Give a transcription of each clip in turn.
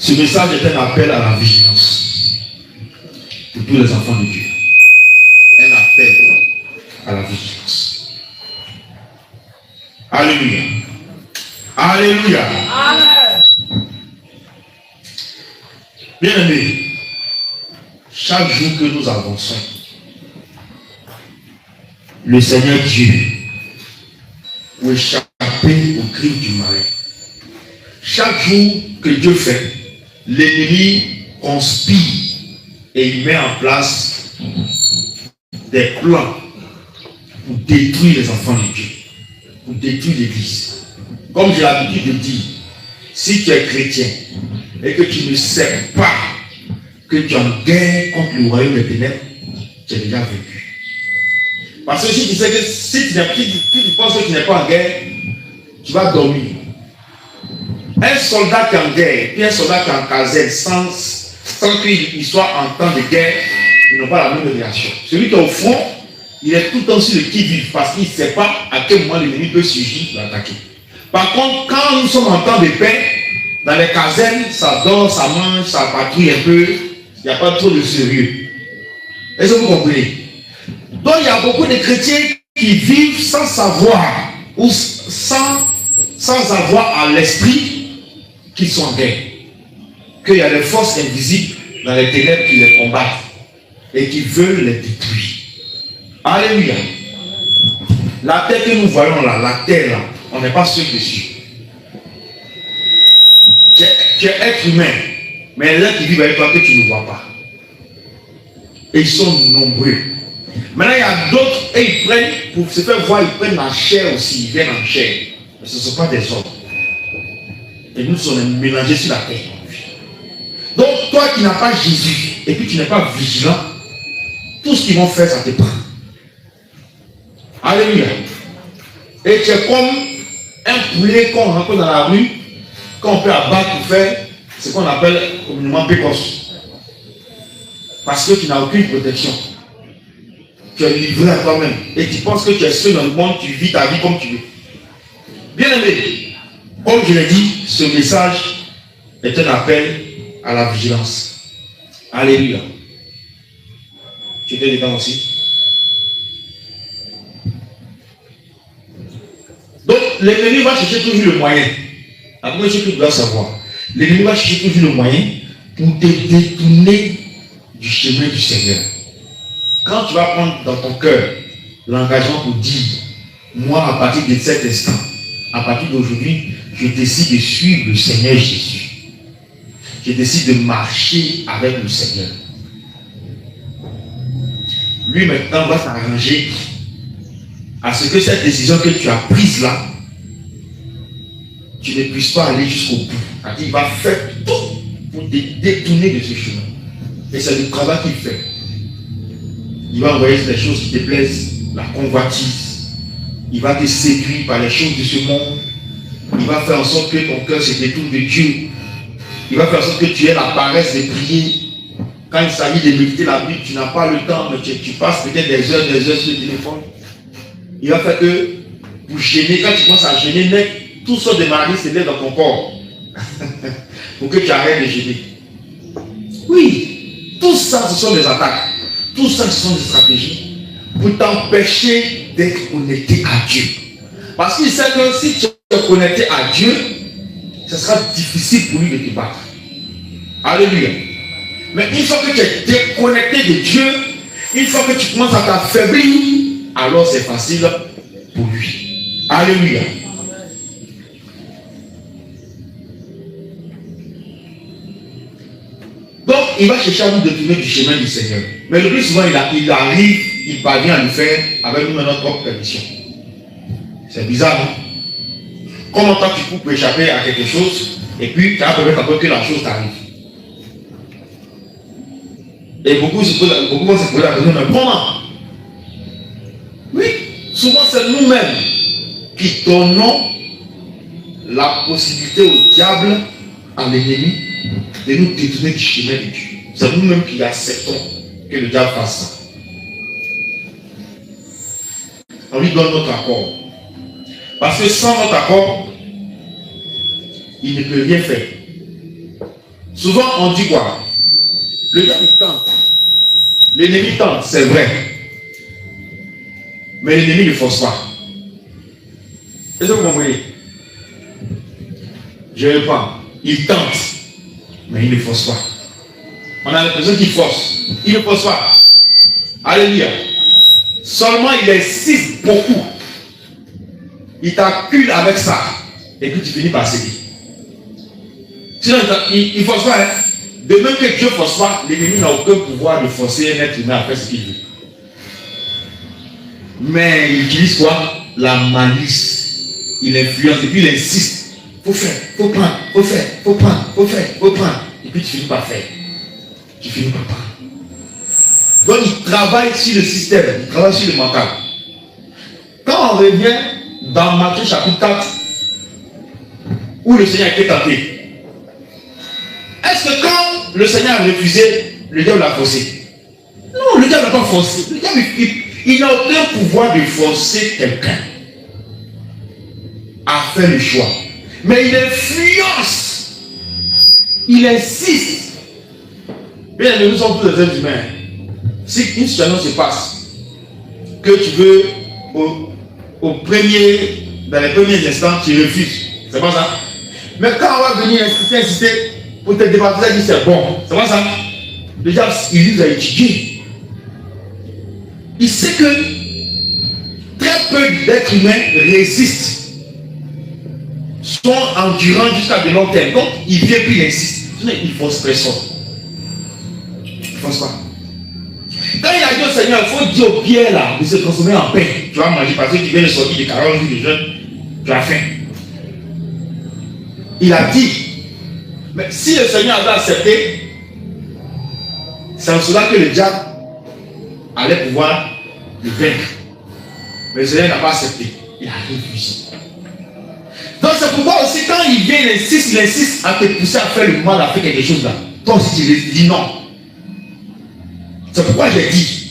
Ce message est un appel à la vigilance pour tous les enfants de Dieu. Un appel à la vigilance. Alléluia. Alléluia. Amen. Bien-aimés, chaque jour que nous avançons, le Seigneur Dieu, pour échapper au crime du malin. Chaque jour que Dieu fait, l'ennemi conspire et il met en place des plans pour détruire les enfants de Dieu, pour détruire l'Église. Comme j'ai l'habitude de dire, si tu es chrétien et que tu ne sais pas que tu es en guerre contre le royaume des ténèbres, tu es déjà vaincu. Parce que si tu sais que si tu penses que tu n'es pas en guerre, tu vas dormir. Un soldat qui est en guerre et un soldat qui est en caserne sans qu'il soit en temps de guerre, ils n'ont pas la même réaction. Celui qui est au front, il est tout le temps sur le qui-vive parce qu'il ne sait pas à quel moment l'ennemi peut surgir pour l'attaquer. Par contre, quand nous sommes en temps de paix, dans les casernes, ça dort, ça mange, ça patrouille un peu, il n'y a pas trop de sérieux. Est-ce que vous comprenez? Donc il y a beaucoup de chrétiens qui vivent sans savoir ou sans avoir à l'esprit qu'ils sont en guerre. Qu'il y a des forces invisibles dans les ténèbres qui les combattent et qui veulent les détruire. Alléluia. La terre que nous voyons là, la terre là, on n'est pas sûr dessus. Tu es être humain, mais les gens qui vivent avec toi que tu ne vois pas. Et ils sont nombreux. Maintenant, il y a d'autres, et ils prennent, pour se faire voir, ils prennent la chair aussi, ils viennent en chair. Mais ce ne sont pas des hommes. Et nous sommes mélangés sur la terre. Donc, toi qui n'as pas Jésus, et puis tu n'es pas vigilant, tout ce qu'ils vont faire, ça te prend. Alléluia. Et tu es comme un poulet qu'on rencontre dans la rue, qu'on peut abattre pour faire ce qu'on appelle communément précoce. Parce que tu n'as aucune protection. Tu es livré à toi-même. Et tu penses que tu es seul dans le monde, tu vis ta vie comme tu veux. Bien aimé, comme je l'ai dit, ce message est un appel à la vigilance. Alléluia. Tu étais dedans aussi. Donc, l'ennemi va chercher toujours le moyen. La première chose que tu dois savoir, l'ennemi va chercher toujours le moyen pour te détourner du chemin du Seigneur. Quand tu vas prendre dans ton cœur l'engagement pour dire, moi, à partir de cet instant, à partir d'aujourd'hui, je décide de suivre le Seigneur Jésus. Je décide de marcher avec le Seigneur. Lui, maintenant, va s'arranger à ce que cette décision que tu as prise là, tu ne puisses pas aller jusqu'au bout. Il va faire tout pour te détourner de ce chemin. Et c'est le travail qu'il fait. Il va envoyer des choses qui te plaisent, la convoitise. Il va te séduire par les choses de ce monde. Il va faire en sorte que ton cœur se détourne de Dieu. Il va faire en sorte que tu aies la paresse de prier. Quand il s'agit de méditer la Bible, tu n'as pas le temps, mais tu passes peut-être des heures sur le téléphone. Il va faire que, pour gêner, quand tu commences à gêner, mec, tout sortes de maladies se lèvent dans ton corps. Pour que tu arrêtes de gêner. Oui, tout ça, ce sont des attaques. Tout ça, ce sont des stratégies pour t'empêcher d'être connecté à Dieu. Parce qu'il sait que si tu es connecté à Dieu, ce sera difficile pour lui de te battre. Alléluia. Mais une fois que tu es déconnecté de Dieu, une fois que tu commences à t'affaiblir, alors c'est facile pour lui. Alléluia. Donc, il va chercher à nous détourner du chemin du Seigneur. Mais le plus souvent, il arrive, il parvient à le faire avec nous notre propre permission. C'est bizarre, non? Comment toi tu peux échapper à quelque chose et puis tu vas permettre encore que la chose t'arrive. Et beaucoup vont se poser la question, mais comment? Oui, souvent c'est nous-mêmes qui donnons la possibilité au diable, à l'ennemi, de nous détourner du chemin de Dieu. C'est nous-mêmes qui acceptons que le diable fasse ça. On lui donne notre accord. Parce que sans notre accord, il ne peut rien faire. Souvent, on dit quoi? Le diable tente. L'ennemi tente, c'est vrai. Mais l'ennemi ne force pas. Est-ce que vous comprenez? Je réponds. Il tente, mais il ne force pas. On a l'impression qu'il force. Il ne force pas. Alléluia. Seulement, il insiste beaucoup. Il t'accule avec ça. Et puis tu finis par céder. Sinon, il ne force pas. Hein? De même que Dieu ne force pas, l'ennemi n'a aucun pouvoir de forcer un être humain à faire ce qu'il veut. Mais il utilise quoi? La malice. Il influence et puis il insiste. Faut faire, faut prendre, faut faire, faut prendre, faut faire, faut prendre. Et puis tu finis par faire. Tu finis par prendre. Donc il travaille sur le système, il travaille sur le mental. Quand on revient dans Matthieu chapitre 4, où le Seigneur a été tenté, est-ce que quand le Seigneur a refusé, le diable l'a forcé? Non, le diable n'a pas forcé. Le diable, il n'a aucun pouvoir de forcer quelqu'un à faire le choix. Mais il influence. Il insiste. Bien, nous sommes tous des êtres humains. Si une situation se passe, que tu veux, dans les premiers instants, tu refuses. C'est pas ça. Mais quand on va venir insister, pour te débattre, il dit c'est bon. C'est pas ça. Le diable, il nous a étudié. Il sait que très peu d'êtres humains résistent, sont endurants jusqu'à de long terme. Donc, il vient puis il insiste. Il faut se personne. Il ne force pas. Quand il a dit au Seigneur, il faut dire au Pierre là de se transformer en pain. Tu vas manger parce que tu viens de sortir de 40 jours de jeûne. Tu as faim. Il a dit. Mais si le Seigneur avait accepté, c'est en cela que le diable allait pouvoir le vaincre. Mais le Seigneur n'a pas accepté. Il a refusé. Donc c'est pourquoi aussi quand il vient, il insiste à te pousser à faire le mal, à faire quelque chose là. Toi aussi tu dis non. C'est pourquoi j'ai dit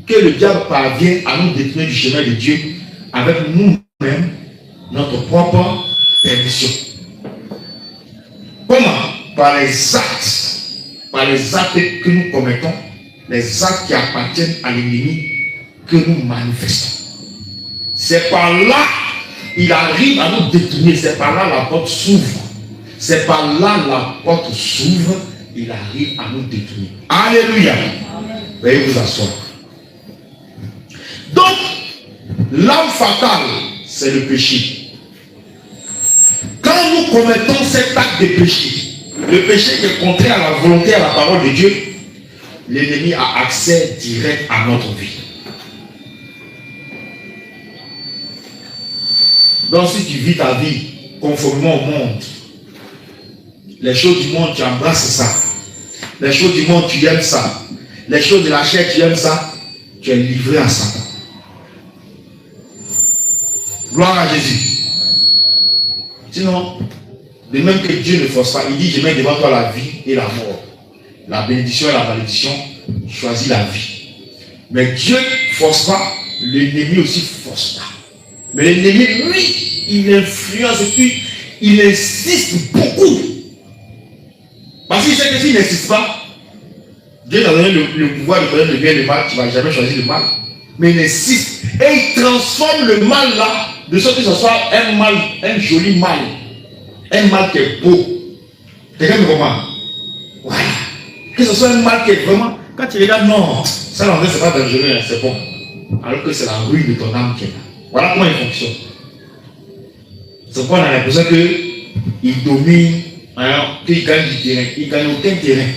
que le diable parvient à nous détourner du chemin de Dieu avec nous-mêmes, notre propre permission. Comment? Par les actes que nous commettons, les actes qui appartiennent à l'ennemi que nous manifestons. C'est par là il arrive à nous détourner. C'est par là la porte s'ouvre. C'est par là la porte s'ouvre. Il arrive à nous détourner. Alléluia. Veuillez vous asseoir. Donc, l'arme fatale, c'est le péché. Quand nous commettons cet acte de péché, le péché qui est contraire à la volonté, à la parole de Dieu, l'ennemi a accès direct à notre vie. Donc si tu vis ta vie conformément au monde, les choses du monde, tu embrasses ça. Les choses du monde, tu aimes ça. Les choses de la chair, tu aimes ça. Tu es livré à Satan. Gloire à Jésus. Sinon, de même que Dieu ne force pas, il dit, je mets devant toi la vie et la mort. La bénédiction et la malédiction, choisis la vie. Mais Dieu ne force pas, l'ennemi aussi ne force pas. Mais l'ennemi, lui, il influence et puis il insiste beaucoup. Parce qu'il sait que s'il n'insiste pas, Dieu t'a donné le pouvoir de connaître le bien et le mal, tu ne vas jamais choisir le mal. Mais il insiste. Et il transforme le mal là, de sorte que ce soit un mal, un joli mal. Un mal qui est beau. Quelqu'un me comprend? Voilà. Que ce soit un mal qui est vraiment. Quand tu regardes, non, ça en fait, c'est pas dangereux, c'est bon. Alors que c'est la ruine de ton âme qui est là. Voilà comment il fonctionne. C'est pourquoi on a l'impression qu'il domine, hein, qu'il gagne du terrain. Il ne gagne aucun terrain.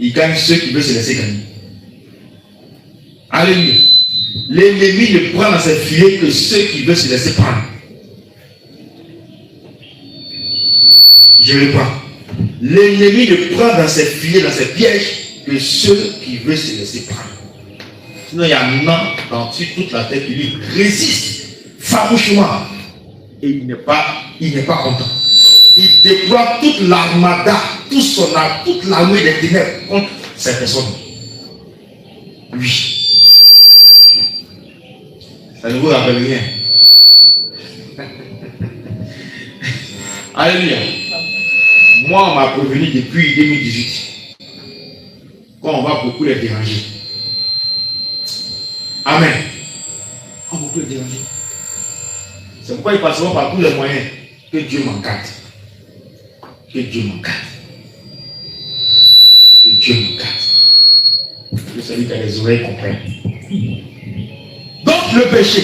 Il gagne ceux qui veulent se laisser gagner. Alléluia. L'ennemi ne prend dans ses filets que ceux qui veulent se laisser prendre. Je reprends. L'ennemi ne prend dans ses filets, dans ses pièges, que ceux qui veulent se laisser prendre. Sinon, il y a un homme dans toute la tête qui lui résiste farouchement. Et il n'est pas content. Il déploie toute l'armada, toute l'armée des ténèbres contre ces personnes. Oui. Ça ne vous rappelle rien. Alléluia. Moi, on m'a prévenu depuis 2018. Quand on va beaucoup les déranger. Amen. On va beaucoup les déranger. C'est pourquoi ils passeront par tous les moyens. Que Dieu m'encadre. Que Dieu m'encadre. Que Dieu m'encadre. Que celui qui a les oreilles comprenne. Donc le péché.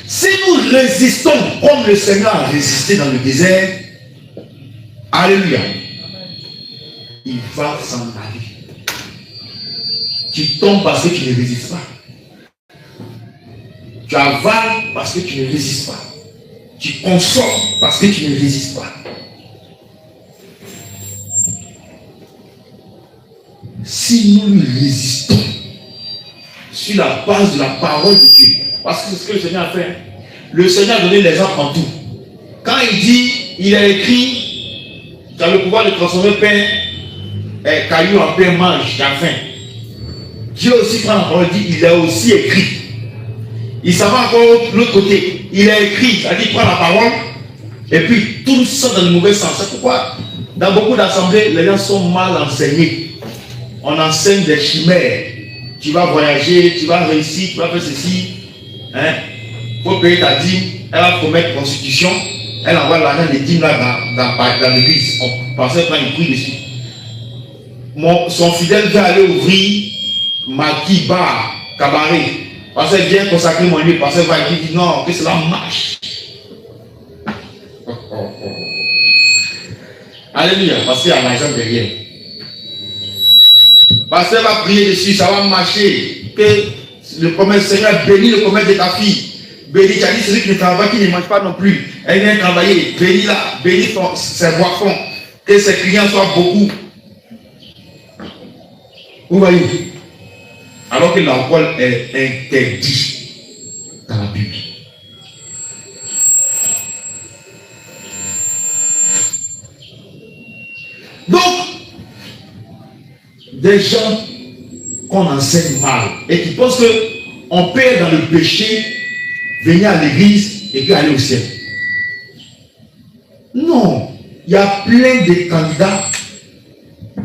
Si nous résistons comme le Seigneur a résisté dans le désert, alléluia, il va s'en aller. Tu tombes parce que tu ne résistes pas. Tu avales parce que tu ne résistes pas. Tu consommes parce que tu ne résistes pas. Si nous lui résistons sur la base de la parole de Dieu, parce que c'est ce que le Seigneur a fait. Le Seigneur a donné l'exemple en tout. Quand il dit, il a écrit, tu as le pouvoir de transformer pain, caillou en pain, mange, tu as faim. Dieu aussi prend la parole, dit, il a aussi écrit. Il s'en va encore de l'autre côté. Il a écrit, c'est-à-dire prend la parole, et puis tout ça dans le mauvais sens. C'est pourquoi, dans beaucoup d'assemblées, les gens sont mal enseignés. On enseigne des chimères. Tu vas voyager, tu vas réussir, tu vas faire ceci. Hein? Pour payer ta dîme, elle va promettre constitution, elle envoie l'argent des dîmes là dans l'église. On pensait prendre une prix dessus. Son fidèle va aller ouvrir maquis, bar, cabaret. Parce qu'elle vient consacrer mon lieu, parce qu'elle va dire non, que cela marche. Alléluia, parce qu'il y a l'argent derrière. Parce qu'elle va prier dessus, ça va marcher. Que le commerce, Seigneur, bénis le commerce de ta fille. Bénis, tu as dit celui qui ne travaille pas, qui ne mange pas non plus. Elle vient travailler. Bénis-la, bénis ses boissons. Que ses clients soient beaucoup. Vous voyez? Alors que l'alcool est interdit dans la Bible. Donc, des gens qu'on enseigne mal et qui pensent qu'on peut être dans le péché, venir à l'église et puis aller au ciel. Non, il y a plein de candidats.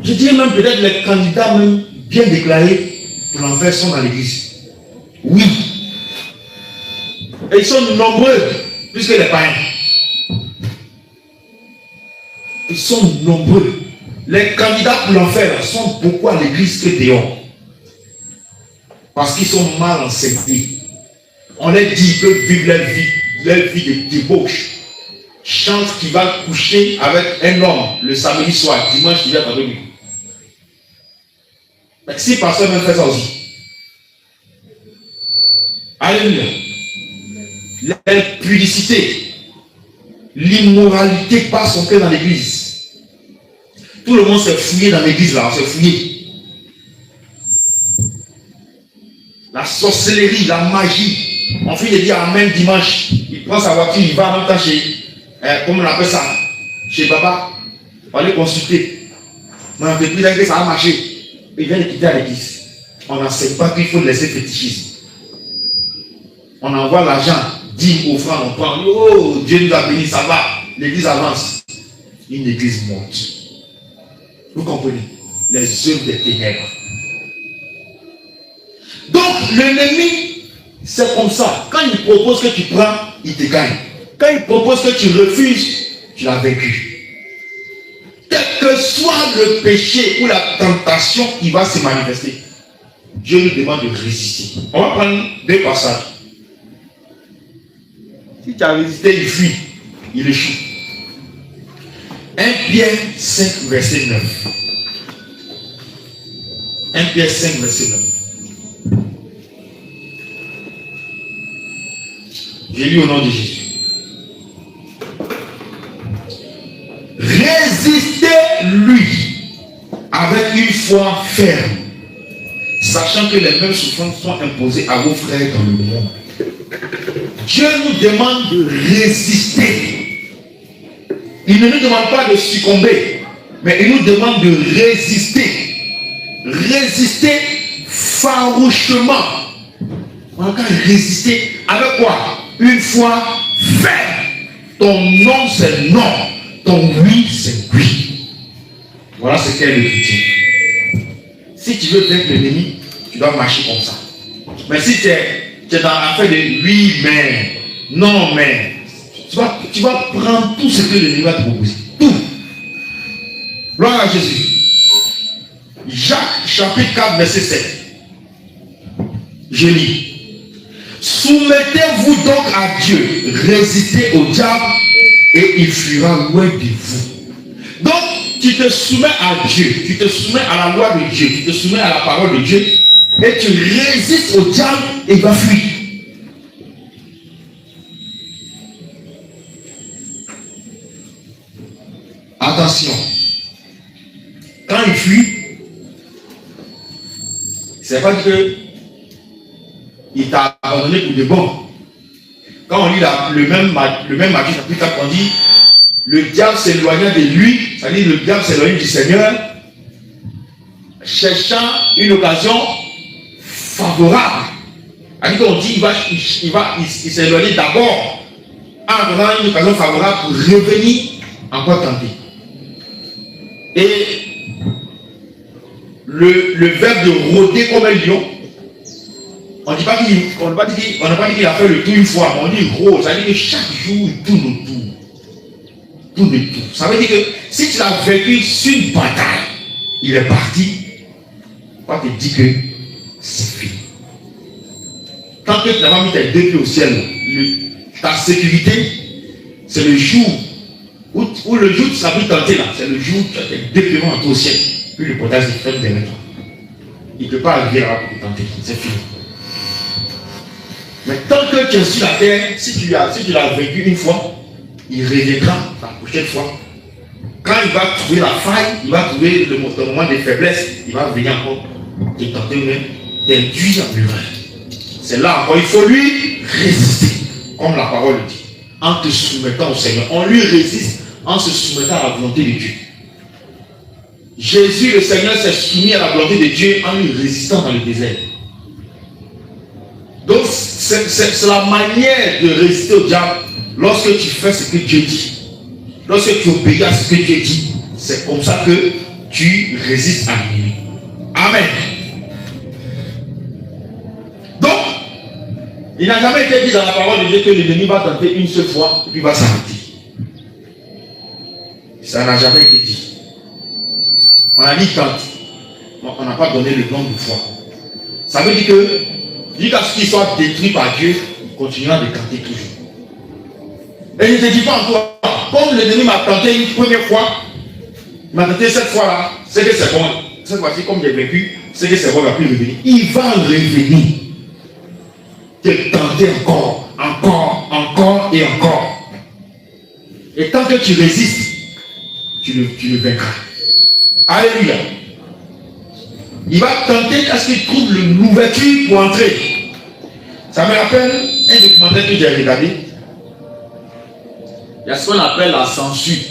Je dirais même peut-être les candidats même bien déclarés pour l'enfer sont dans l'église. Oui. Et ils sont nombreux plus que les païens. Ils sont nombreux. Les candidats pour l'enfer sont beaucoup à l'église que dehors. Parce qu'ils sont mal enseignés. On leur dit que vivent leur vie de débauche. Chante qui va coucher avec un homme le samedi soir, dimanche il vient à dormir. Mais si pasteur même fait ça aussi. Alléluia. L'impudicité, l'immoralité passe son cœur dans l'église. Tout le monde s'est fouillé dans l'église là, on s'est fouillé. La sorcellerie, la magie. On finit de dire Amen dimanche. Il prend sa voiture, il va en même temps chez, comment on appelle ça, chez Baba, pour aller consulter. Mais on fait plus que ça a marché. Il vient de quitter à l'église. On n'enseigne pas qu'il faut laisser fétichisme. On envoie l'argent, 10 offrandes, on prend. Oh, Dieu nous a bénis, ça va. L'église avance. Une église monte. Vous comprenez? Les œuvres des ténèbres. Donc, l'ennemi, c'est comme ça. Quand il propose que tu prends, il te gagne. Quand il propose que tu refuses, tu l'as vaincu. Quel que soit le péché ou la tentation qui va se manifester, Dieu nous demande de résister. On va prendre deux passages. Si tu as résisté, il fuit, il échoue. 1 Pierre 5, verset 9. 1 Pierre 5, verset 9. J'ai lu au nom de Jésus. Résistez-lui avec une foi ferme, sachant que les mêmes souffrances sont imposées à vos frères dans le monde. Dieu nous demande de résister. Il ne nous demande pas de succomber, mais il nous demande de résister. Résister farouchement. On va résister avec quoi? Une foi ferme. Ton nom c'est non. Ton oui, c'est oui. Voilà ce qu'est le chrétien. Si tu veux vaincre l'ennemi, tu dois marcher comme ça. Mais si tu es dans l'affaire de oui, mais, non, mais, tu vas prendre tout ce que l'ennemi va te proposer. Tout. Gloire à Jésus. Jacques chapitre 4, verset 7. Je lis. Soumettez-vous donc à Dieu, résistez au diable et il fuira loin de vous. Donc, tu te soumets à Dieu, tu te soumets à la loi de Dieu, tu te soumets à la parole de Dieu et tu résistes au diable et il va fuir. Attention, quand il fuit, c'est pas que il t'a abandonné pour de bon. Quand on lit le même Matthieu chapitre 4, on dit le diable s'éloigna de lui, c'est-à-dire le diable s'éloigna du Seigneur, cherchant une occasion favorable. C'est-à-dire qu'on dit il s'éloigne d'abord en donnant une occasion favorable pour revenir encore tenter. Et le verbe de rôder comme un lion, on n'a pas dit qu'il a fait le tour une fois, on dit rôde, ça veut dire que chaque jour il tourne autour. Tourne autour. Ça veut dire que si tu l'as vécu sur une bataille, il est parti, on va te dire que c'est fini. Tant que tu n'as pas mis tes deux pieds au ciel, ta sécurité, c'est le jour où le jour où tu seras plus tenté là, c'est le jour où tu as tes deux pieds au ciel, puis le portail se ferme derrière toi. Il ne peut pas arriver là pour te tenter, c'est fini. Mais tant que tu es sur la terre, si tu l'as vécu une fois, il reviendra la prochaine fois. Quand il va trouver la faille, il va trouver le moment de faiblesse, il va venir encore te tenter même d'induire en erreur. C'est là encore, il faut lui résister, comme la parole le dit, en te soumettant au Seigneur. On lui résiste en se soumettant à la volonté de Dieu. Jésus, le Seigneur, s'est soumis à la volonté de Dieu en lui résistant dans le désert. Donc, c'est la manière de résister au diable lorsque tu fais ce que Dieu dit. Lorsque tu obéis à ce que Dieu dit, c'est comme ça que tu résistes à l'ennemi. Amen. Donc, il n'a jamais été dit dans la parole de Dieu que l'ennemi va tenter une seule fois et puis va s'arrêter. Ça n'a jamais été dit. On a dit tente. On n'a pas donné le nom de foi. Ça veut dire que jusqu'à ce qu'il soit détruit par Dieu, il continuera de tenter toujours. Et il ne te dit pas en toi, comme l'ennemi m'a tenté une première fois, il m'a tenté cette fois-là, c'est que c'est bon. Cette fois-ci, comme j'ai vécu, c'est que c'est bon, il ne va plus revenir. Il va revenir. Te tenter encore, encore et encore. Et tant que tu résistes, tu le vaincras. Alléluia. Il va tenter à ce qu'il trouve l'ouverture pour entrer. Ça me rappelle un documentaire que j'ai regardé. Il y a ce qu'on appelle la censure.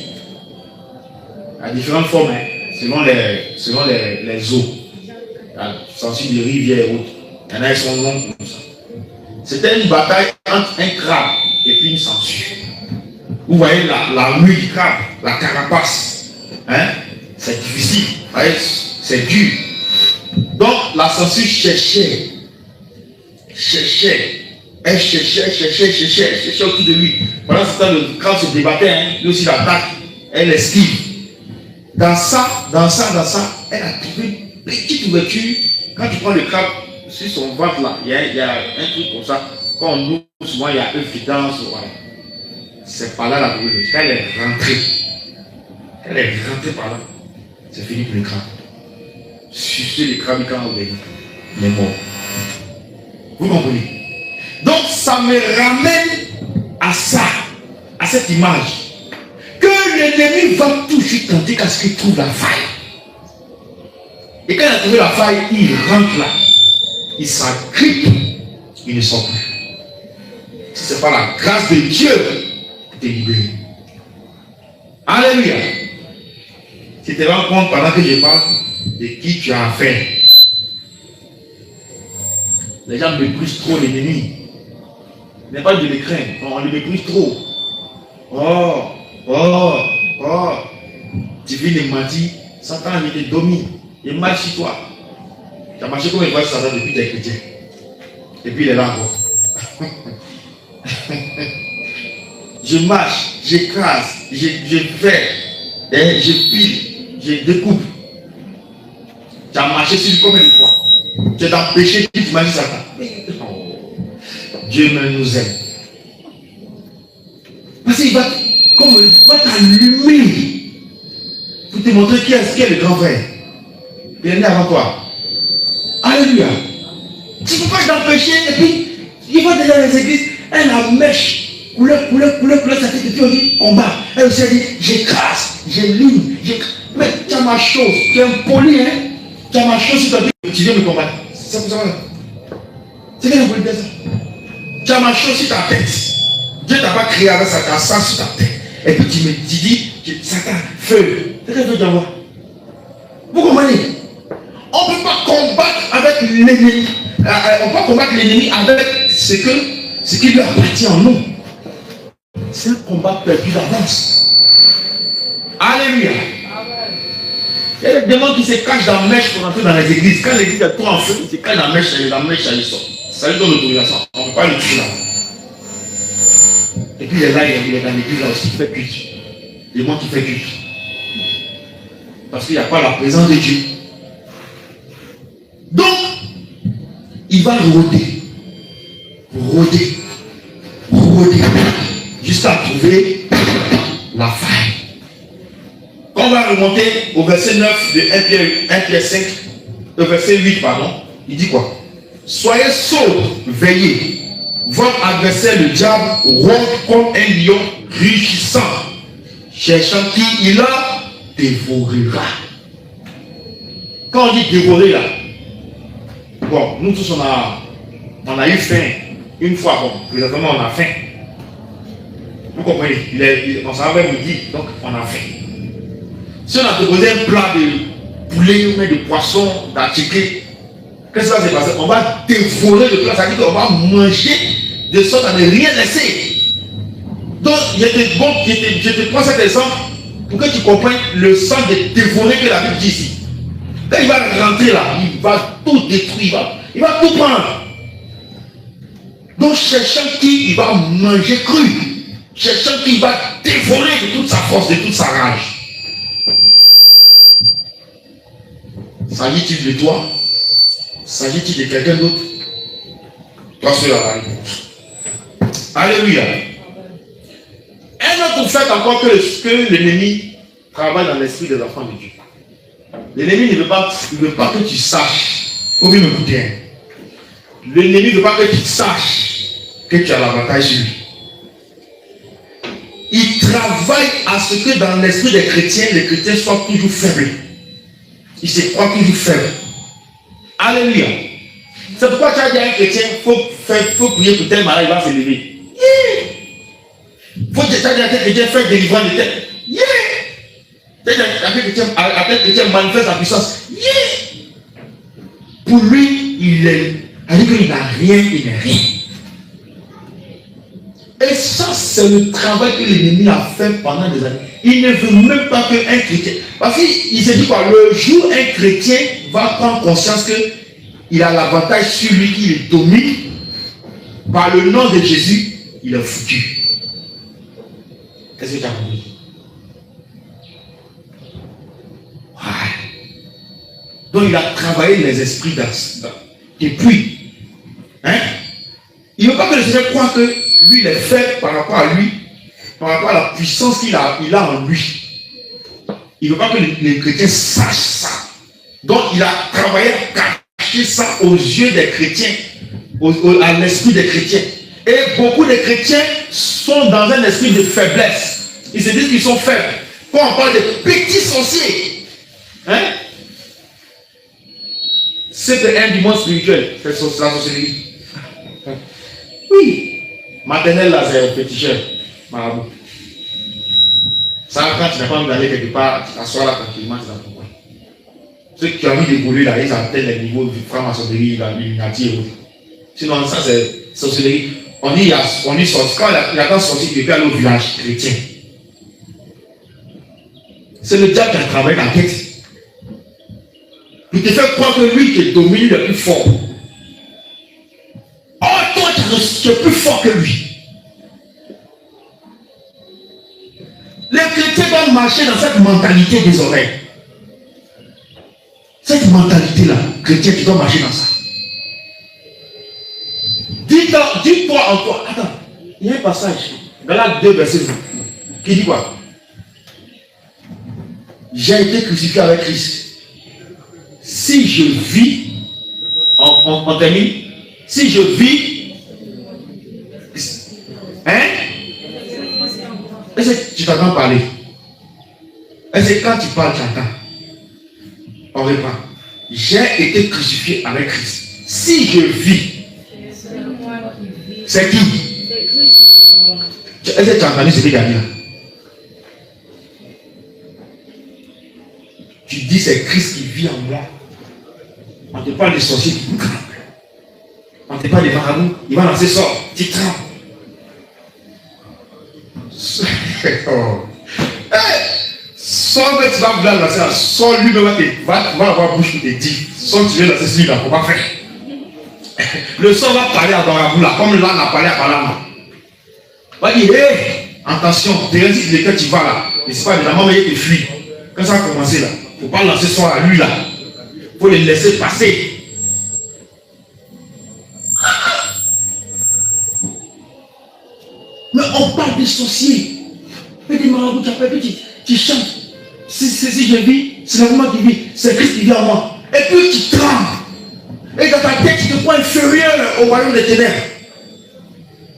Il y a différentes formes, hein, selon les eaux. La censure des rivières et autres. Il y en a qui sont longues comme ça. C'était une bataille entre un crabe et puis une censure. Vous voyez la nuit du crabe, la carapace. Hein? C'est difficile. Vous voyez, c'est dur. Donc la censure cherchait. Elle cherchait autour de lui. Pendant ce temps, le crabe se débattait, hein, lui aussi l'attaque, elle esquive. Dans ça, elle a trouvé une petite ouverture. Quand tu prends le crabe sur son ventre là, il y a un truc comme ça. Quand on ouvre, souvent il y a un fidance. Voilà. C'est par là la trouvé. Elle est rentrée. Par là. C'est fini pour le crabe. Sucer le crabe quand il est mort. Vous comprenez? Donc ça me ramène à ça, à cette image. Que l'ennemi va toujours tenter qu'à ce qu'il trouve la faille. Et quand il a trouvé la faille, il rentre là. Il s'agrippe. Il ne sort plus. Si ce n'est pas la grâce de Dieu, tu es libéré. Alléluia. Tu te rends compte pendant que je parle de qui tu as affaire. Les gens méprisent trop l'ennemi. Il n'est pas de le craindre. On le méprise trop. Oh, Oh, tu viens de mentir, Satan il te domine, il marche sur toi. Tu as marché comme une voix sur Satan depuis que tu es chrétien. Et puis il est là encore. Je marche, j'écrase, je fais, je pile, je découpe. Tu as marché sur lui combien de fois? Tu es dans le péché, tu t'imagines Satan. Dieu nous aime. Parce qu'il va, comme il va t'allumer pour te montrer qui est le grand frère. Il est né avant toi. Alléluia. Tu ne peux pas être dans le péché et puis il va déjà dans les églises, elle a mèche. Couleur, ça fait que tu as dit combat. Elle aussi a dit j'écrase, j'élimine, mais tu as ma chose, tu es impoli, hein. Tu as ma chose sur ta vie, tu viens me combattre. C'est pour ça. C'est bien impoli de ça. Tu as ma chose sur ta tête. Dieu t'a pas créé avec ça, tu as ça sur ta tête. Et puis tu dis, Satan, feu. C'est qu'elle veut t'avoir. Vous comprenez? On ne peut pas combattre avec l'ennemi. On peut combattre l'ennemi avec ce qui lui appartient en nous. C'est un combat perdu d'avance. Alléluia. Il y a des démons qui se cachent dans la mèche pour entrer dans les églises. Quand l'église est trop en feu, ils se cachent dans la mèche, ils sortent. Ça lui donne l'autorisation. On ne peut pas le tuer là. Et puis il est là, il est dans l'église là aussi, il fait culte. Les démons qui fait culte. Parce qu'il n'y a pas la présence de Dieu. Donc, il va rôder, jusqu'à trouver la faille. Quand on va remonter au verset 9 de 1 Pierre 5, verset 8, pardon, il dit quoi? Soyez sobres, veillez. Votre adversaire, le diable, rôde comme un lion rugissant, cherchant qui il la dévorera. Quand on dit dévorer là, bon, nous tous on a eu faim. Une fois, bon, présentement on a faim. Vous comprenez? On s'en va midi, donc on a faim. Si on a proposé un plat de poulet ou de poisson, d'article, qu'est-ce qui va se passer? On va dévorer le plat, ça veut dire qu'on va manger de sorte à ne rien laisser. Donc, je te prends cet exemple pour que tu comprennes le sens de dévorer que la Bible dit ici. Quand il va rentrer là, il va tout détruire, il va tout prendre. Donc, cherchant qui il va manger cru, cherchant qui il va dévorer de toute sa force, de toute sa rage. S'agit-il de toi? S'agit-il de quelqu'un d'autre? Toi seul à la réponse. Alléluia. Un autre fait encore que l'ennemi travaille dans l'esprit des enfants de Dieu. L'ennemi ne veut pas que tu saches. Faut bien m'écouter. L'ennemi ne veut pas que tu saches que tu as la bataille sur lui. Il travaille à ce que dans l'esprit des chrétiens, les chrétiens soient toujours faibles. Ils se croient toujours faibles. Alléluia. C'est pourquoi tu as dit à un chrétien, il faut prier pour tel malade, il va se lever. Il faut que tu as dit à tel chrétien, faire délivrance de tel. À tel chrétien manifeste la puissance. Pour lui, il dit qu'il n'a rien, il n'est rien. Et ça, c'est le travail que l'ennemi a fait pendant des années. Il ne veut même pas qu'un chrétien. Parce qu'il se dit quoi? Le jour où un chrétien va prendre conscience qu'il a l'avantage sur lui, qu'il domine, par le nom de Jésus, il est foutu. Qu'est-ce que tu as compris? Donc il a travaillé les esprits depuis. Hein? Il ne veut pas que le Seigneur croie que lui il est faible par rapport à lui, par rapport à la puissance qu'il a en lui. Il ne veut pas que les chrétiens sachent ça. Donc il a travaillé à cacher ça aux yeux des chrétiens, à l'esprit des chrétiens. Et beaucoup de chrétiens sont dans un esprit de faiblesse. Ils se disent qu'ils sont faibles. Quand on parle de petits sorciers, hein? C'est un du monde spirituel, c'est la sorcellerie. Oui. Maternelle là, c'est un petit chef, marabout. Ça, quand tu n'as pas envie d'aller quelque part, tu t'assois là tranquillement, tu n'as pas compris. Ceux qui ont envie d'évoluer là, ils atteignent les niveaux de franc-maçonnerie, l'illuminati et autres. Sinon, ça c'est sorcellerie. On dit sorti, quand il a sorti, il peut aller au village chrétien. C'est le diable qui a travaillé la tête. Il te fait croire que lui qui domine le plus fort. Oh, toi, tu es plus fort que lui. Les chrétiens doivent marcher dans cette mentalité désormais. Cette mentalité-là, chrétien, tu dois marcher dans ça. Dis-toi en toi. Attends, il y a un passage. Galates 2, verset 20. Qui dit quoi? J'ai été crucifié avec Christ. Si je vis, on termine. Si je vis, hein? Est-ce que tu t'entends parler? Est-ce que quand tu parles, tu entends? On reprend. J'ai été crucifié avec Christ. Si je vis, c'est qui? Est-ce que tu as entendu ce qu'il a dit là? Tu dis c'est Christ qui vit en moi. On te parle des sorciers qui vous crament. On te parle des marabouts, il va lancer sort, tu trembles. Sans que tu vas vouloir lancer, sans lui-même va avoir bouche pour te dire. Sans tu veux lancer celui-là, il ne faut pas faire. Le sang va parler à Barabou là, comme l'âne a parlé à Balama. Va dire, hé, attention, tu réalises lequel tu vas là. Et c'est pas évidemment, mais il te fuit. Quand ça a commencé là, il ne faut pas lancer son à lui là. Il faut le laisser passer. Mais on parle des sorciers. Et des marabouts, tu appelles, tu chantes. Si je vis, c'est moi qui vis. C'est Christ qui vit en moi. Et puis tu trembles. Et dans ta tête, tu te crois inférieur au royaume des ténèbres.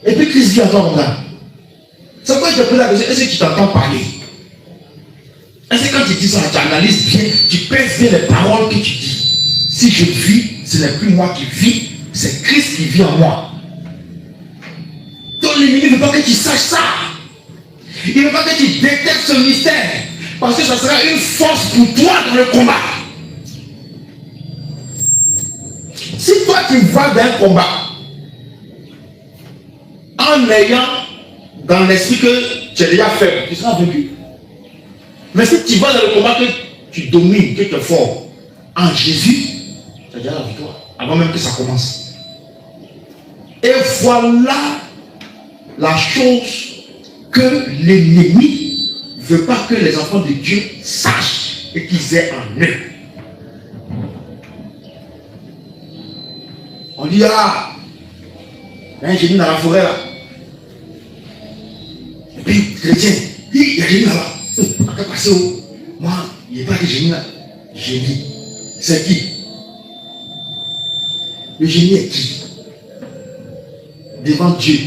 Et puis Christ vit en toi, mon gars. C'est pourquoi je te pose la question, est-ce que tu t'entends parler? Est-ce que quand tu dis ça, tu analyses bien, tu pèses bien les paroles que tu dis? Si je vis, ce n'est plus moi qui vis, c'est Christ qui vit en moi. Ton ennemi ne veut pas que tu saches ça. Il ne veut pas que tu détectes ce mystère. Parce que ça sera une force pour toi dans le combat. Si toi tu vas dans un combat en ayant dans l'esprit que tu es déjà faible, tu seras vaincu. Mais si tu vas dans le combat que tu domines, que tu es fort, en Jésus, tu as déjà la victoire, avant même que ça commence. Et voilà la chose que l'ennemi ne veut pas que les enfants de Dieu sachent et qu'ils aient en eux. On dit, ah, il y a un génie dans la forêt là. Et puis, chrétien, il y a un génie là-bas. On va passer où? Moi, il n'y a pas de génie là. Génie. C'est qui? Le génie est qui? Devant Dieu.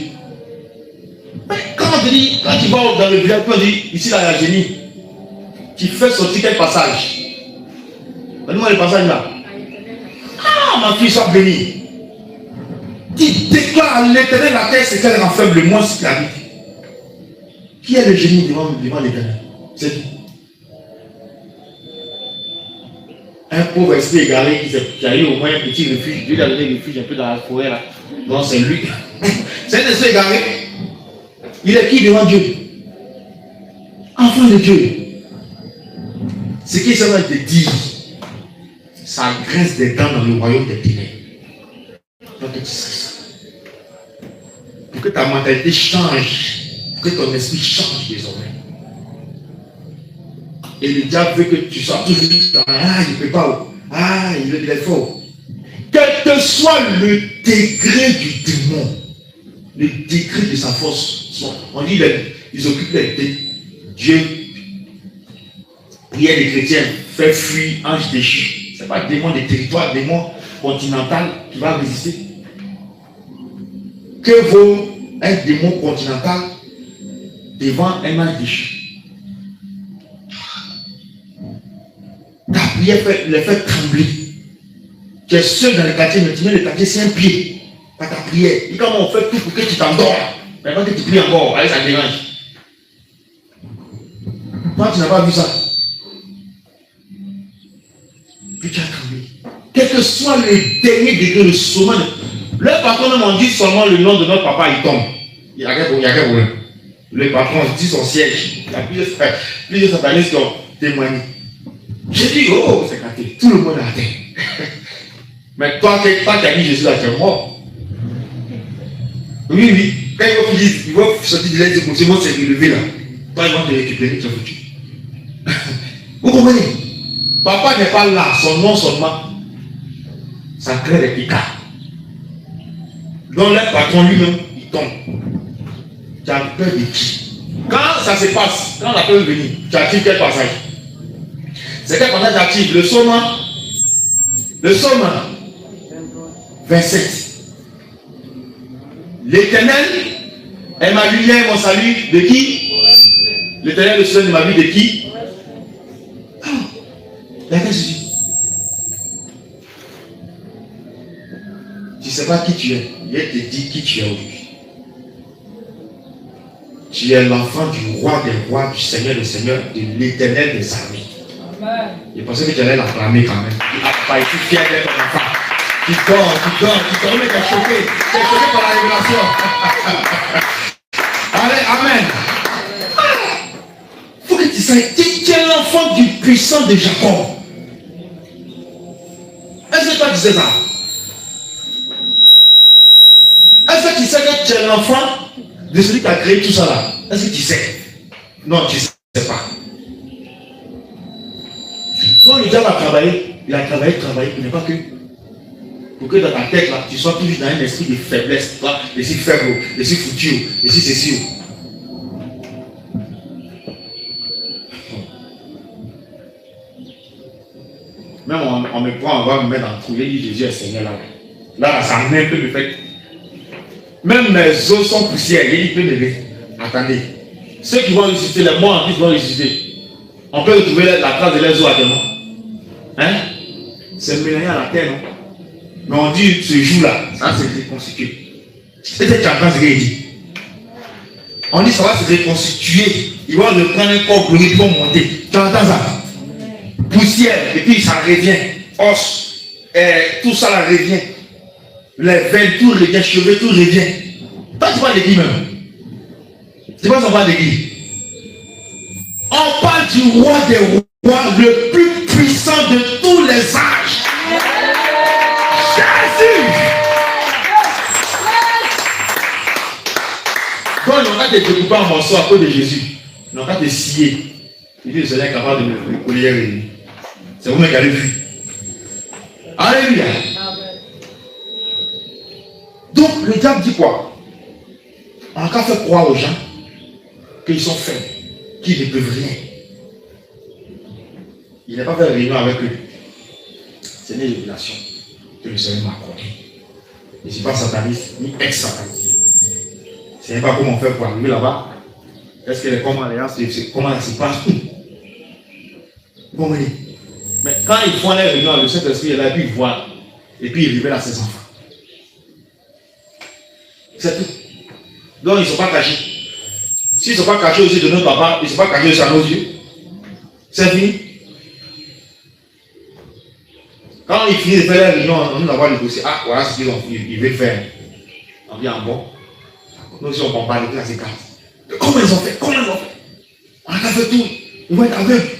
Mais quand on te dit, quand tu vas dans le village, tu dis, ici là, il y a un génie. Tu fais sortir quel passage? Donne-moi le passage là. Ah, ma fille, sois bénie. Tu déclares à l'Éternel la terre, c'est qu'elle rend faible, moi, c'est la vie. Qui est le génie devant l'Éternel? C'est qui? Un pauvre esprit égaré qui a eu au moins un petit refuge. Dieu lui a donné un refuge un peu dans la forêt là. Non, c'est lui. C'est un esprit égaré. Il est qui devant Dieu? Enfant de Dieu. Ce qui est seulement te dire, ça grince des dents dans le royaume des ténèbres. Donc tu sais ça. Pour que ta mentalité change, pour que ton esprit change désormais. Et le diable veut que tu sois toujours dans ah, il ne peut pas. Ah, il est fort. Quel que soit le degré du démon, le degré de sa force, on dit ils occupent les têtes. Dieu, prière des chrétiens, fait fuir ange déchu. Ce n'est pas démon des territoires, démon continental qui va résister. Que vaut un démon continental devant un ange déchu? Ta prière les fait trembler. Tu es seul dans le quartier, mais tu mets le quartier, c'est un pied. Pas ta prière. Et comment on fait tout pour que tu t'endors? Maintenant que tu pries encore, allez, ça dérange. Toi, tu n'as pas vu ça. Puis tu as tremblé. Quel que soit le dernier degré, le sommet. Le patron même on dit seulement le nom de notre papa, il tombe. Il y a quel problème. Le patron dit son siège. Il y a plusieurs satanistes témoigner. J'ai dit, oh, c'est gâté. Tout le monde a atteint. Mais toi, qui as dit Jésus là, tu es mort. Oui, oui. Quand ils vont sortir de l'aide, ils vont se relever là. Toi, ils vont te récupérer, tu es foutu. Vous comprenez? Papa n'est pas là, son nom seulement. Ça crée des picards. Donc, le patron lui-même, il tombe. Tu as peur de qui? Quand ça se passe, quand la peur venir, tu actives quel passage? C'est quel passage tu actives? Le psaume 27. L'Éternel est ma lumière, mon salut. De qui? L'Éternel le soutien de ma vie. De qui? Il y a quel souci? Tu ne sais pas qui tu es. Il te dit qui tu es aujourd'hui. Tu es l'enfant du roi des rois, du Seigneur des seigneurs, de l'Éternel des armées. Je pensais que tu allais l'acclamer quand même. Tu n'as pas été fier d'être un enfant. Tu dors, mais tu es choqué. Tu es choqué par la révélation. Allez, amen. Il faut que tu saches, tu es l'enfant du puissant de Jacob. Est-ce que toi tu sais ça? Est-ce que tu sais que tu es l'enfant de celui qui a créé tout ça là? Est-ce que tu sais? Non, tu ne sais pas. Quand le diable a travaillé, il n'est pas que pour que dans ta tête là, tu sois toujours dans un esprit de faiblesse, toi, de si faible, de si foutu, de si ceci. Même on me prend, on va me mettre en trou, il dit Jésus est Seigneur là. Là, ça met un peu le fait. Même mes os sont poussières, il peut me lever. Attendez. Ceux qui vont ressusciter, les morts en Christ vont ressusciter. On peut retrouver la trace de leurs os à demain. Hein? C'est mélangé à la terre, non? Mais on dit ce jour-là, ça c'est reconstitué. C'est ce que tu entends ce qu'il dit. On dit ça va se reconstituer. Ils vont le prendre un corps glorieux, ils vont monter. Tu entends ça? Poussière, et puis ça revient. Os, tout ça là revient. Les veines, tout revient, cheveux, tout revient. Toi, tu parles de qui même? C'est pas qu'on parle de qui? On parle du roi des rois, le plus puissant de tous les âges. Jésus! Quand on a été découpé en morceaux à cause de Jésus, on a été scié. Il dit, le Seigneur est capable de me collier. C'est vous-même qui avez vu. Alléluia. Donc, le diable dit quoi? On a qu'à faire croire aux gens qu'ils sont faibles, qu'ils ne peuvent rien. Il n'a pas fait réunion avec eux. C'est une révélation que le Seigneur m'a accordée. Je ne suis pas sataniste, ni ex-sataniste. Je ne sais pas comment faire pour arriver là-bas. Est-ce que les commandes, comment ça se passe? Bon, mais quand ils font les réunions, le Saint-Esprit est là, puis ils voient, et puis ils révèlent à ses enfants. C'est tout. Donc ils ne sont pas cachés. S'ils ne sont pas cachés aussi de notre papa, ils ne sont pas cachés aussi à nos yeux. C'est fini. Quand ils finissent de faire la réunion, on va voir le dossier. Ah, voilà ce qu'ils veulent faire. On vient en bon. Nous aussi on bombarde les classes et cartes. Comment ils ont fait? On a fait tout. Ils vont être aveugles.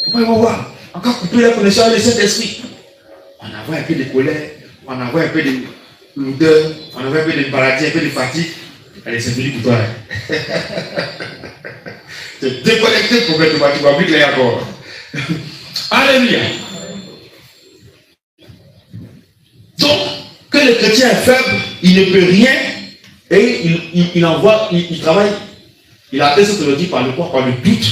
Ils vont voir. Encore couper la connaissance de cet esprit. On a un peu de colère, on a un peu de lourdeur, on a un peu de maladie, un peu de fatigue. Allez, c'est fini pour toi. C'est déconnecté complètement, tu vas vite les encore. Alléluia. Donc, que le chrétien est faible, il ne peut rien et il envoie, il travaille. Il a fait cette théologie par le quoi? Par le doute.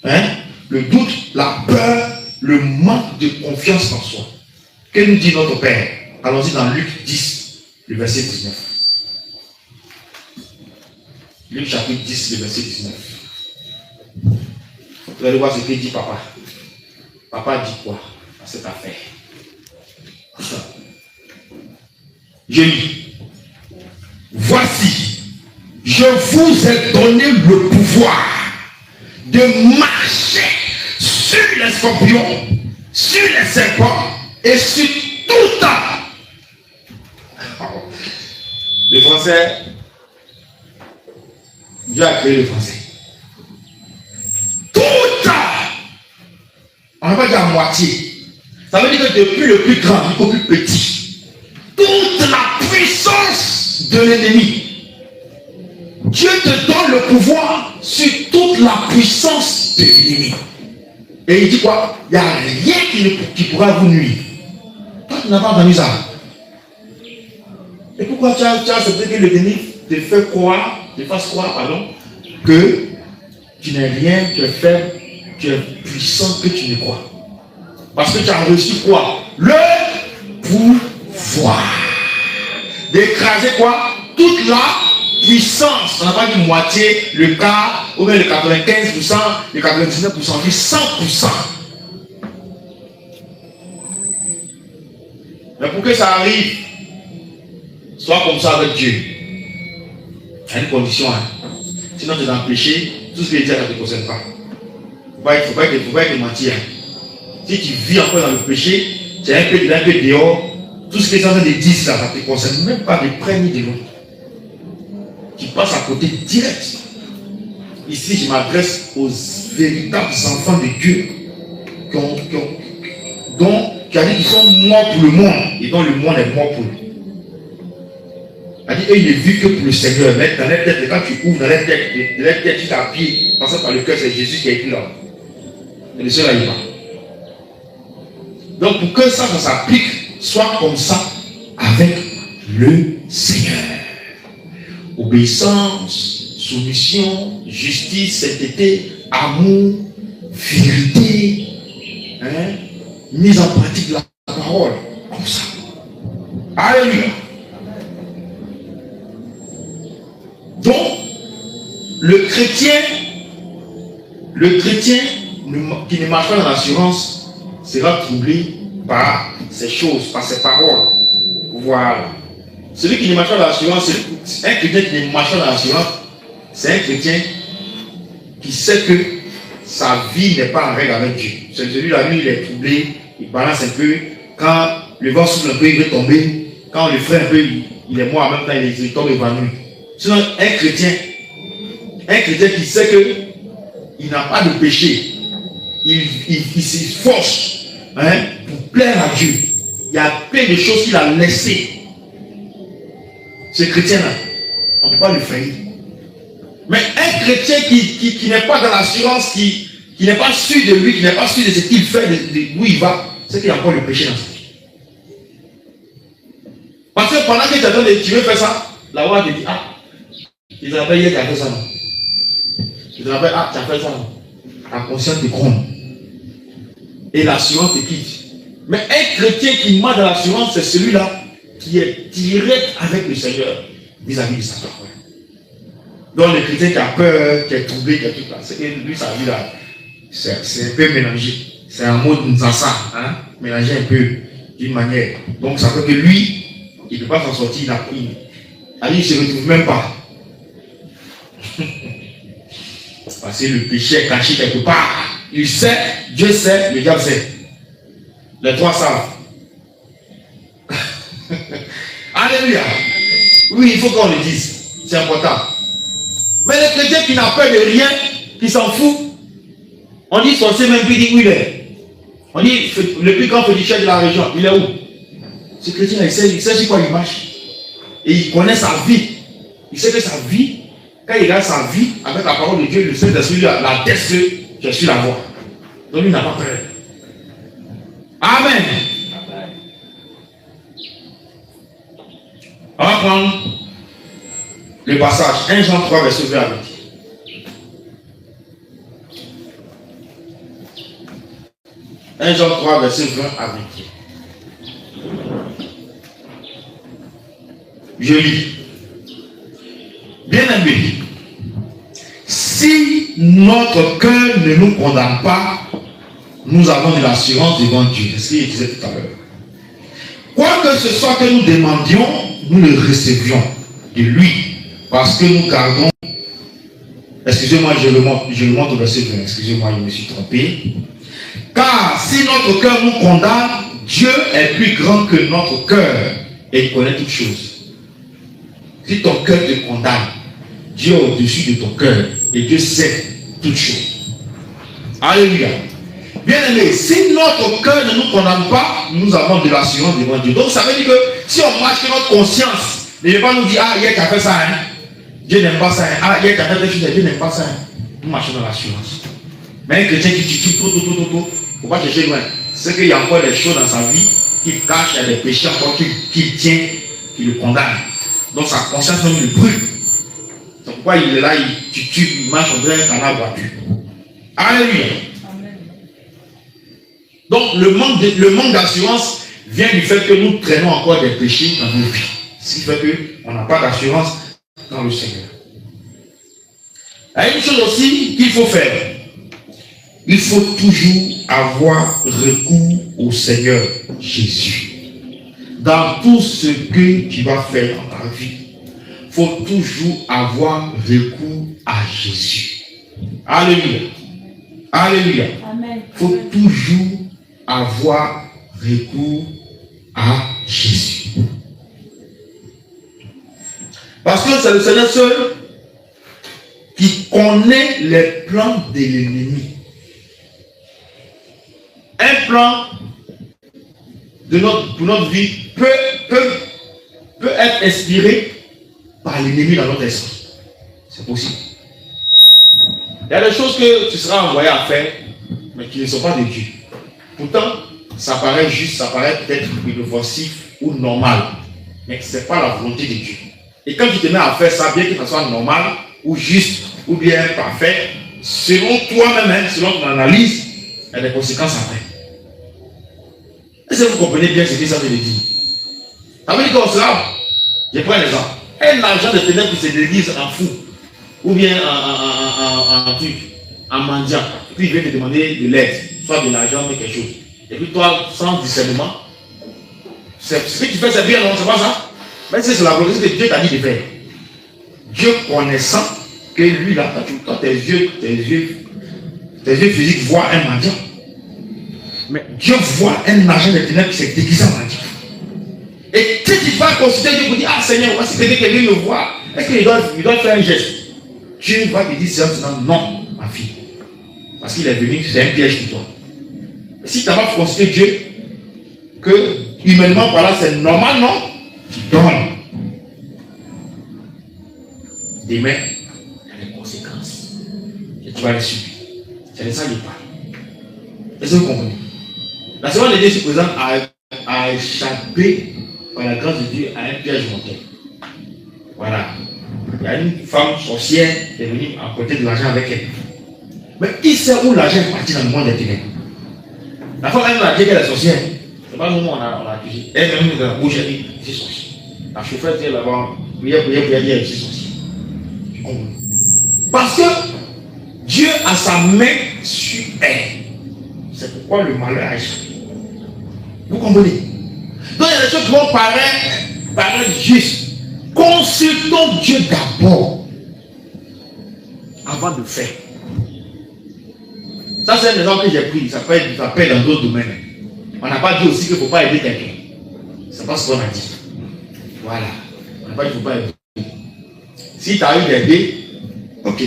Hein? Le doute, la peur, le manque de confiance en soi. Que nous dit notre Père? Allons-y dans Luc 10, le verset 19. Luc chapitre 10, le verset 19. Vous allez voir ce que dit papa. Papa dit quoi à cette affaire? Je lis. Voici, je vous ai donné le pouvoir de marcher sur les scorpions, sur les serpents et sur tout temps. Le français, Dieu a créé le français. Tout temps, On va pas dire à moitié. Ça veut dire que depuis le plus grand jusqu'au plus petit, toute la puissance de l'ennemi, Dieu te donne le pouvoir sur toute la puissance de l'ennemi. Et il dit quoi? Il n'y a rien qui pourra vous nuire. Toi, tu n'as pas entendu ça. Et pourquoi tu as accepté que l'ennemi te fasse croire, que tu n'es rien, tu es faible, tu es puissant, que tu ne crois. Parce que tu as reçu quoi? Le pouvoir d'écraser quoi? Toute la puissance. On n'a pas dit moitié, le quart, ou bien le 95%, le 99%, on dit 100%. Mais pour que ça arrive, sois comme ça avec Dieu. Il y a une condition. Hein. Sinon, tu es dans le péché, tout ce que Dieu ne te concerne pas. Il ne faut pas être menti. Hein. Si tu vis encore dans le péché, tu es un peu dehors, tout ce que les gens te disent, ça ne te concerne même pas de près ni de loin. Tu passes à côté direct. Ici, je m'adresse aux véritables enfants de Dieu dont tu as dit qu'ils sont morts pour le monde et dont le monde est mort pour eux. Eux, ils ne vivent que pour le Seigneur. Mais dans les têtes, quand tu ouvres dans les têtes, tu t'appuies, passant par le cœur, c'est Jésus qui est écrit là. Et le Seigneur y va. Donc, pour que ça s'applique, sois comme ça avec le Seigneur. Obéissance, soumission, justice, sainteté, amour, vérité, mise en pratique de la parole. Comme ça. Alléluia. Donc, le chrétien qui ne marche pas dans l'assurance sera troublé par ces choses, par ces paroles. Voilà. Celui qui ne marche pas dans l'assurance, un chrétien qui ne marche pas dans l'assurance, c'est un chrétien qui sait que sa vie n'est pas en règle avec Dieu. C'est celui-là, lui, il est troublé, il balance un peu. Quand le vent souffle un peu, il veut tomber. Quand on le freine un peu, il est mort en même temps, il tombe évanoui. Sinon, un chrétien qui sait qu'il n'a pas de péché, il s'efforce pour plaire à Dieu. Il y a plein de choses qu'il a laissées. Ce chrétien-là, on ne peut pas le freiner. Mais un chrétien qui n'est pas dans l'assurance, qui n'est pas sûr de lui, qui n'est pas sûr de ce qu'il fait, d'où il va, c'est qu'il y a encore le péché dans sa vie. Parce que pendant que tu veux faire ça, la loi te dit, ah, tu te rappelles hier, tu as fait ça, non? Tu te rappelles, ah, tu as fait ça, non? Ta conscience te gronde. Et l'assurance te quitte. Mais un chrétien qui marche dans l'assurance, c'est celui-là qui est direct avec le Seigneur vis-à-vis de sa parole. Donc le chrétien qui a peur, qui est troublé, qui est tout là, c'est que lui, sa vie là, c'est un peu mélangé. C'est un mot de Nzassa, mélangé un peu d'une manière. Donc ça fait que lui, il ne peut pas s'en sortir, il a pris. Il ne se retrouve même pas. Parce que le péché est caché quelque part. Il sait, Dieu sait, le diable sait. Les trois savent. Alléluia. Oui, il faut qu'on le dise. C'est important. Mais le chrétien qui n'a peur de rien, qui s'en fout, on dit sorcier même plus dit où il est. On dit le plus grand féticheur de la région, il est où? Ce chrétien, il sait sur quoi il marche. Et il connaît sa vie. Il sait que sa vie, quand il regarde sa vie avec la parole de Dieu, le Saint-Esprit la teste que je suis la voix. Donc lui n'a pas peur. Amen. On va prendre le passage 1 Jean 3, verset 20 à 20. « 1 Jean 3, verset 20 à 20. Je lis. Bien-aimés, si notre cœur ne nous condamne pas, nous avons de l'assurance devant Dieu. C'est ce qu'il disait tout à l'heure. Quoi que ce soit que nous demandions, nous le recevions de lui, parce que nous gardons. Excusez-moi, je le montre au verset 20. Excusez-moi, je me suis trompé. Car si notre cœur nous condamne, Dieu est plus grand que notre cœur et il connaît toutes choses. Si ton cœur te condamne, Dieu est au-dessus de ton cœur et Dieu sait toutes choses. Alléluia. Bien aimé, si notre cœur ne nous condamne pas, nous avons de l'assurance devant Dieu. Donc ça veut dire que si on marche que notre conscience ne veut pas nous dire, ah, hier tu as fait ça, hein. Dieu n'aime pas ça, hein. Ah, hier tu as fait des choses, Dieu n'aime pas ça, hein. Nous marchons dans l'assurance. Mais un chrétien qui tue tout, il ne faut pas chercher loin. C'est qu'il y a encore des choses dans sa vie qui cachent, il y a des péchés encore qui tient, qui le condamnent. Donc sa conscience même le brûle. C'est pourquoi il est là, il marche en train dans la voiture. Alléluia. Donc le manque d'assurance vient du fait que nous traînons encore des péchés dans nos vies. Ce qui fait qu'on n'a pas d'assurance dans le Seigneur. Il y a une chose aussi qu'il faut faire. Il faut toujours avoir recours au Seigneur Jésus. Dans tout ce que tu vas faire dans ta vie, il faut toujours avoir recours à Jésus. Alléluia. Alléluia. Il faut toujours avoir recours à Jésus. Parce que c'est le Seigneur seul qui connaît les plans de l'ennemi. Un plan pour notre vie peut être inspiré par l'ennemi dans notre esprit. C'est possible. Il y a des choses que tu seras envoyé à faire, mais qui ne sont pas de Dieu. Pourtant, ça paraît juste, ça paraît peut-être inoffensif ou normal, mais ce n'est pas la volonté de Dieu. Et quand tu te mets à faire ça, bien que ça soit normal, ou juste, ou bien parfait, selon toi-même, selon ton analyse, il y a des conséquences après. Est-ce que vous comprenez bien ce que ça veut dire? Ça veut dire comme cela, je prends l'exemple. Un agent de ténèbres qui se déguise en fou, ou bien en mendiant, puis il vient te demander de l'aide, soit de l'argent ou quelque chose. Et puis toi, sans discernement, ce que tu fais, c'est bien, non? C'est pas ça? Mais c'est la volonté que Dieu t'a dit de faire. Dieu connaissant que lui, là, quand tes yeux physiques voient un mendiant, mais Dieu voit un agent de ténèbres qui s'est déguisé en mendiant. Et si tu vas considérer Dieu pour dire, ah Seigneur, voici quelqu'un qui me voit, est-ce qu'il doit faire un geste? Dieu va lui dire, c'est non, ma fille. Parce qu'il est venu, c'est un piège pour toi. Et si tu n'as pas considéré Dieu, que humainement par là, c'est normal, non? Tu donnes. Demain, il y a des conséquences. Et tu vas les subir. C'est de ça qu'il parle. Est-ce que vous comprenez? La semaine de Dieu se présente à échapper par la grâce de Dieu à un piège mortel. Voilà. Il y a une femme sorcière qui est venue emprunter de l'argent avec elle. Mais qui sait où l'argent est parti dans le monde des ténèbres? La femme elle a dit qu'elle est sorcière. C'est pas le moment où on a accusé. Elle est venue dans la bouche, elle dit, c'est sorcier. La chauffeur dit là-bas, prière, elle dit, c'est sorcier. Parce que Dieu a sa main sur elle. C'est pourquoi le malheur a échappé. Vous comprenez? Donc il y a des choses qui vont paraître justes. Consultons Dieu d'abord avant de faire. Ça, c'est un exemple que j'ai pris. Ça peut dans d'autres domaines. On n'a pas dit aussi qu'il ne faut pas aider quelqu'un. C'est pas ce qu'on a dit. Voilà. On n'a pas dit qu'il ne faut pas aider. Si tu as eu d'aider, ok.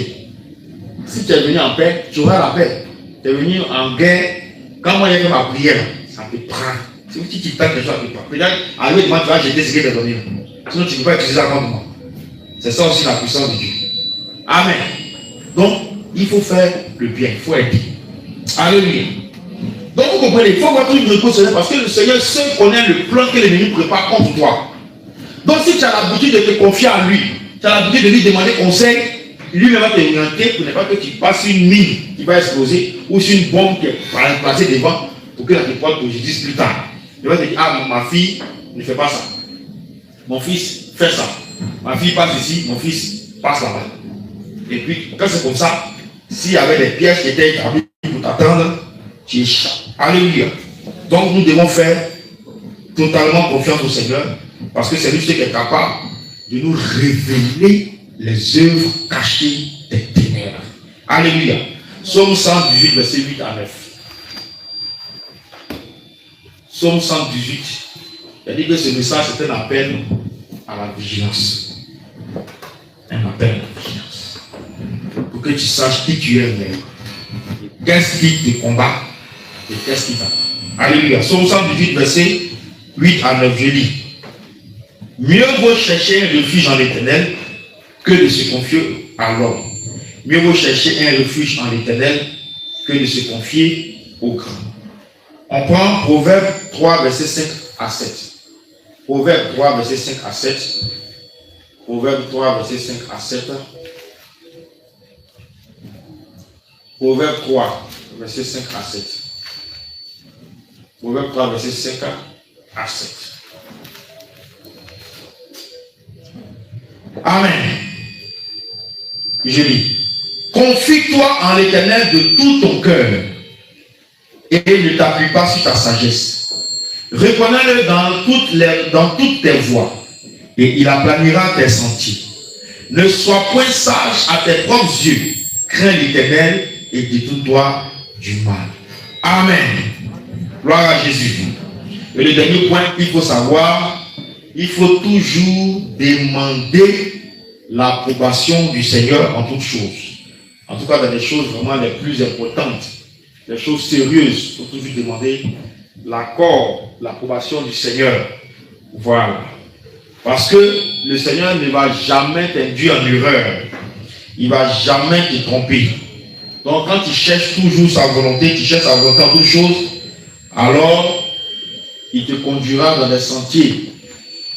Si tu es venu en paix, tu auras la paix. Tu es venu en guerre. Quand moi j'ai fait ma prière, ça te prend. Si tu t'attends quelque chose, ça te prend. Peut-être à lui, tu vas jeter ce qu'il t'a donné. Sinon, tu ne peux pas utiliser ça contre moi. C'est ça aussi la puissance de Dieu. Amen. Donc, il faut faire le bien, il faut aider. Alléluia. Donc, vous comprenez, il faut avoir une recours au Seigneur parce que le Seigneur seul connaît le plan que l'ennemi prépare contre toi. Donc, si tu as l'habitude de te confier à lui, tu as l'habitude de lui demander conseil, lui-même va te orienter pour ne pas que tu passes une mine qui va exploser ou sur une bombe qui est placée devant pour que la te porte préjudice plus tard. Il va te dire, ah, ma fille ne fait pas ça. Mon fils fait ça. Ma fille passe ici, mon fils passe là-bas. Et puis, quand c'est comme ça, s'il y avait des pièges qui étaient établis pour t'attendre, tu échappes. Alléluia. Donc, nous devons faire totalement confiance au Seigneur parce que c'est lui qui est capable de nous révéler les œuvres cachées des ténèbres. Alléluia. Psaume 118, verset 8 à 9. Psaume 118. Il a dit que ce message c'est un appel à la vigilance. Un appel à la vigilance. Pour que tu saches qui tu es réellement. Qu'est-ce qui te combat Et qu'est-ce qui t'attend? Alléluia. Psaume 118, verset 8 à 9, je lis. Mieux vaut chercher un refuge en l'Éternel que de se confier à l'homme. Mieux vaut chercher un refuge en l'Éternel que de se confier au grand. On prend Proverbe 3, verset 5 à 7. Proverbe 3, verset 5 à 7. Proverbe 3, verset 5 à 7. Proverbe 3, verset 5 à 7. Proverbe 3, verset 5 à 7. Amen. Je lis. Confie-toi en l'Éternel de tout ton cœur et ne t'appuie pas sur ta sagesse. Reconnais-le dans toutes tes voies et il aplanira tes sentiers. Ne sois point sage à tes propres yeux. Crains l'Éternel et détourne-toi du mal. Amen. Gloire à Jésus. Et le dernier point qu'il faut savoir, il faut toujours demander l'approbation du Seigneur en toutes choses. En tout cas, dans les choses vraiment les plus importantes, les choses sérieuses, il faut toujours demander l'accord, l'approbation du Seigneur. Voilà. Parce que le Seigneur ne va jamais t'induire en erreur. Il ne va jamais te tromper. Donc, quand tu cherches toujours sa volonté, tu cherches sa volonté en toutes choses, alors il te conduira dans des sentiers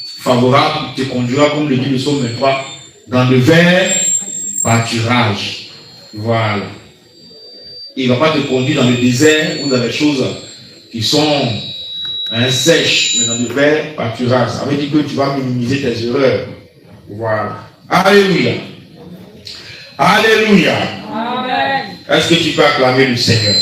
favorables, il te conduira, comme le dit le psaume 23, dans le vert pâturage. Voilà. Il ne va pas te conduire dans le désert ou dans les choses qui sont sèches, mais dans le vert pâturage. Ça veut dire que tu vas minimiser tes erreurs. Voilà. Alléluia. Alléluia. Amen. Est-ce que tu peux acclamer le Seigneur?